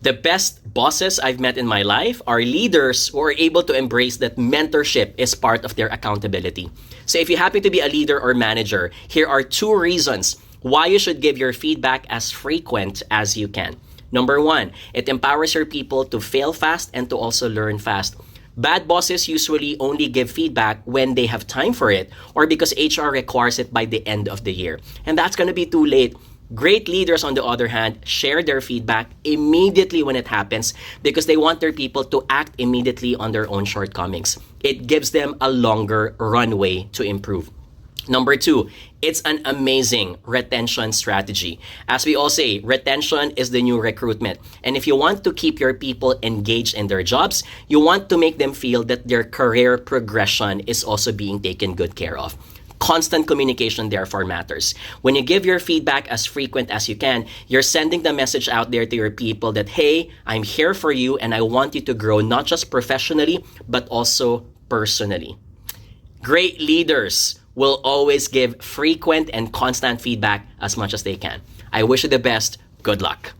The best bosses I've met in my life are leaders who are able to embrace that mentorship is part of their accountability. So if you happen to be a leader or manager, here are 2 reasons why you should give your feedback as frequent as you can. Number 1, it empowers your people to fail fast and to also learn fast. Bad bosses usually only give feedback when they have time for it or because HR requires it by the end of the year. And that's going to be too late. Great leaders, on the other hand, share their feedback immediately when it happens because they want their people to act immediately on their own shortcomings. It gives them a longer runway to improve. Number 2, it's an amazing retention strategy. As we all say, retention is the new recruitment. And if you want to keep your people engaged in their jobs, you want to make them feel that their career progression is also being taken good care of. Constant communication therefore matters. When you give your feedback as frequent as you can, you're sending the message out there to your people that, hey, I'm here for you and I want you to grow not just professionally, but also personally. Great leaders will always give frequent and constant feedback as much as they can. I wish you the best. Good luck.